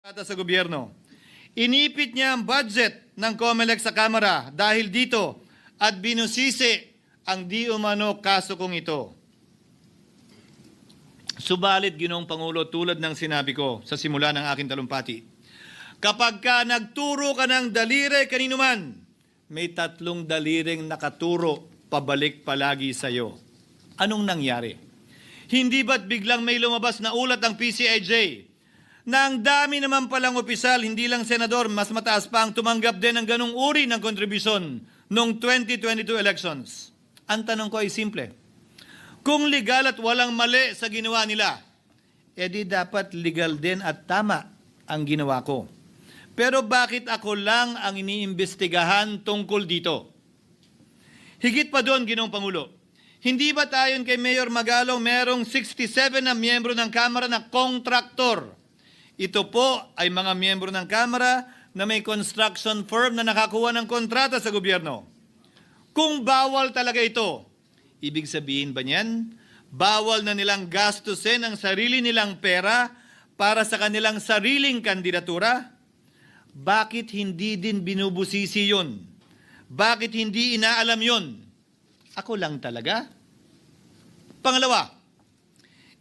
sa gobyerno. Inipit niya ang budget ng COMELEC sa Kamara dahil dito at binusisi ang di umano kaso kong ito. Subalit, Ginoong Pangulo, tulad ng sinabi ko sa simula ng aking talumpati, kapag ka nagturo ka ng daliri kanino man, may tatlong daliring nakaturo pabalik palagi sa iyo. Anong nangyari? Hindi ba't biglang may lumabas na ulat ng PCIJ na ang dami naman palang opisyal, hindi lang senador, mas mataas pa ang tumanggap din ng ganung uri ng kontribusyon noong 2022 elections? Ang tanong ko ay simple. Kung legal at walang mali sa ginawa nila, edi dapat legal din at tama ang ginawa ko. Pero bakit ako lang ang iniimbestigahan tungkol dito? Higit pa doon, Ginoong Pangulo, hindi ba tayon kay Mayor Magalong merong 67 na miyembro ng Kamara na kontraktor? Ito po ay mga miyembro ng Kamara na may construction firm na nakakuha ng kontrata sa gobyerno. Kung bawal talaga ito, ibig sabihin ba niyan, bawal na nilang gastusin ang sarili nilang pera para sa kanilang sariling kandidatura? Bakit hindi din binubusisi yun? Bakit hindi inaalam yun? Ako lang talaga? Pangalawa,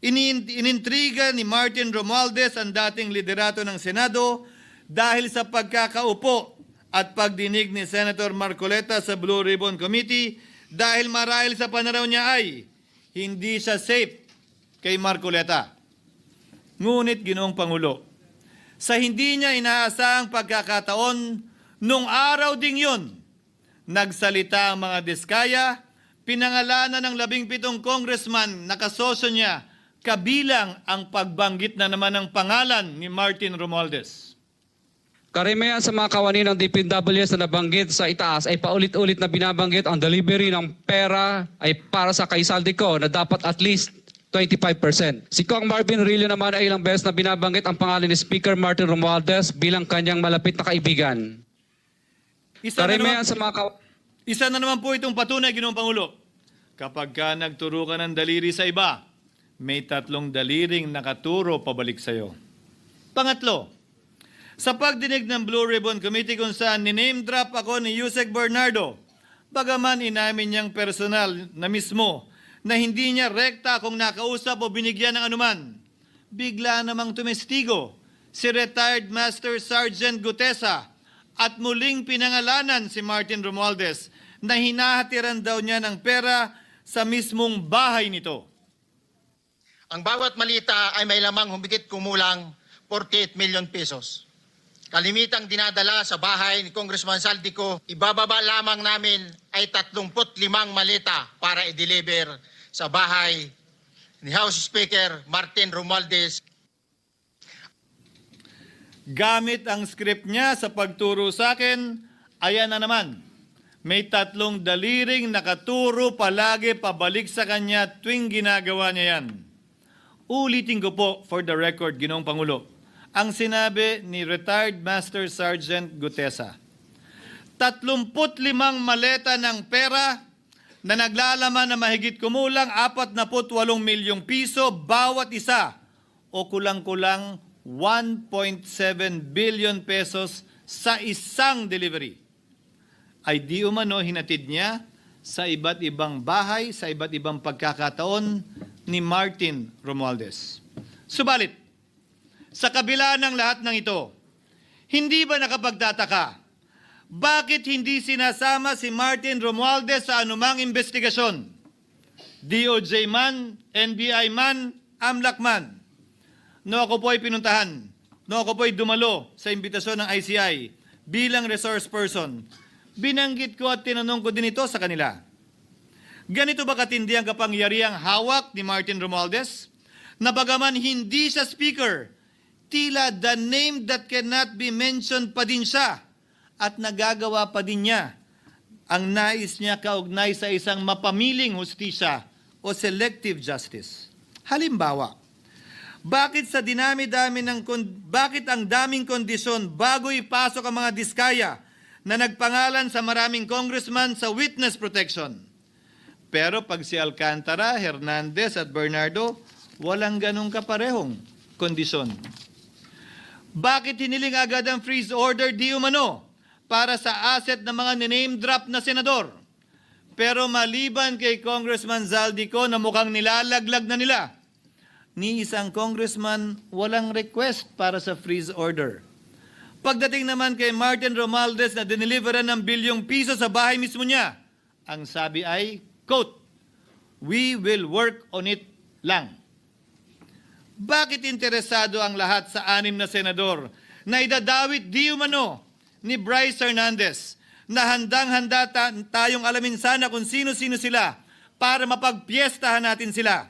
inintriga ni Martin Romualdez ang dating liderato ng Senado dahil sa pagkakaupo at pagdinig ni Senator Marcoleta sa Blue Ribbon Committee dahil marahil sa pananaw niya ay hindi siya safe kay Marcoleta. Ngunit, Ginoong Pangulo, sa hindi niya inaasahang pagkakataon, nung araw ding yun, nagsalita ang mga diskaya, pinangalanan ng 17 congressman na kasosyo niya, kabilang ang pagbanggit na naman ng pangalan ni Martin Romualdez. Karamihan sa mga kawani ng DPWH na nabanggit sa itaas ay paulit-ulit na binabanggit ang delivery ng pera ay para sa kaisaldi na dapat at least 25%. Si Kong Marvin Rillo naman ay ilang beses na binabanggit ang pangalan ni Speaker Martin Romualdez bilang kanyang malapit na kaibigan. Isa na naman po itong patunay, Ginoong Pangulo. Kapag ka nagturo ka ng daliri sa iba, may tatlong daliring nakaturo pabalik sa iyo. Pangatlo, sa pagdinig ng Blue Ribbon Committee kung saan niname drop ako ni Yusek Bernardo, bagaman inamin niyang personal na mismo na hindi niya rekta kung nakausap o binigyan ng anuman, bigla namang tumestigo si retired Master Sergeant Gutesa at muling pinangalanan si Martin Romualdez na hinahatiran daw niya ng pera sa mismong bahay nito. Ang bawat malita ay may lamang humigit kumulang 48 million pesos. Kalimitang dinadala sa bahay ni Congressman Saldico, ibababa lamang namin ay 35 malita para i-deliver sa bahay ni House Speaker Martin Romualdez. Gamit ang script niya sa pagturo sa akin, ayan na naman. May tatlong daliring nakaturo palagi pabalik sa kanya tuwing ginagawa niya yan. Ulitin ko po for the record, Ginoong Pangulo, ang sinabi ni retired Master Sergeant Gutesa. 35 maleta ng pera na naglalaman na mahigit kumulang 48 milyong piso bawat isa o kulang-kulang 1.7 billion pesos sa isang delivery ay di umano hinatid niya sa iba't ibang bahay, sa iba't ibang pagkakataon ni Martin Romualdez. Subalit, sa kabila ng lahat ng ito, hindi ba nakapagtataka? Bakit hindi sinasama si Martin Romualdez sa anumang investigasyon? DOJ man, NBI man, AMLAC man. No ako po ay pinuntahan, no ako po ay dumalo sa imbitasyon ng ICI bilang resource person. Binanggit ko at tinanong ko din ito sa kanila. Ganito ba katindi ang kapangyarihang hawak ni Martin Romualdez? Na bagaman hindi siya speaker, tila the name that cannot be mentioned pa din siya at nagagawa pa din niya ang nais niya kaugnay sa isang mapamiling hustisya o selective justice. Halimbawa, bakit ang daming kondisyon bago ipasok ang mga diskaya na nagpangalan sa maraming congressman sa witness protection? Pero pag si Alcantara, Hernandez at Bernardo, walang ganong kaparehong kondisyon. Bakit hiniling agad ang freeze order di umano para sa asset ng mga name drop na senador? Pero maliban kay Congressman Zaldico na mukhang nilalaglag na nila, ni isang congressman walang request para sa freeze order. Pagdating naman kay Martin Romualdez na dineliveran ng bilyong piso sa bahay mismo niya, ang sabi ay, quote, "We will work on it lang." Bakit interesado ang lahat sa 6 na senador na idadawit di umano ni Bryce Hernandez na handang-handa tayong alamin sana kung sino-sino sila para mapagpiestahan natin sila?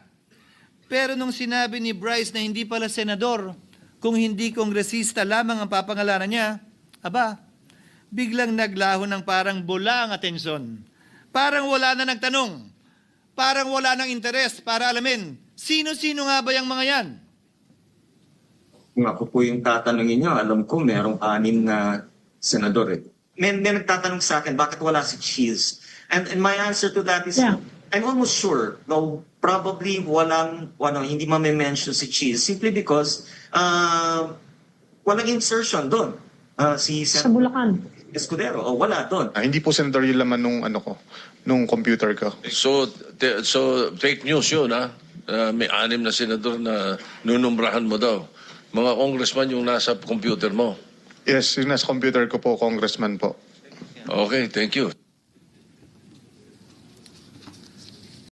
Pero nung sinabi ni Bryce na hindi pala senador, kung hindi kongresista lamang ang papangalanan niya, aba, biglang naglaho ng parang bula ang atensyon. Parang wala na nagtanong. Parang wala nang interes para alamin, sino-sino nga ba yung mga yan? Kung ako po yung tatanungin nyo, alam ko merong 6 na senador eh. May nagtatanong sa akin, bakit wala si Cheese? And my answer to that is, I'm almost sure, no, probably hindi ma-mention si Cheese simply because walang insertion doon. Sa Bulacan. Escudero, wala doon. Hindi po senador yung laman nung computer ko. So fake news yun, ha? May 6 na senador na nunumbrahan mo daw. Mga congressman yung nasa computer mo. Yes, yung nasa computer ko po, congressman po. Okay, thank you.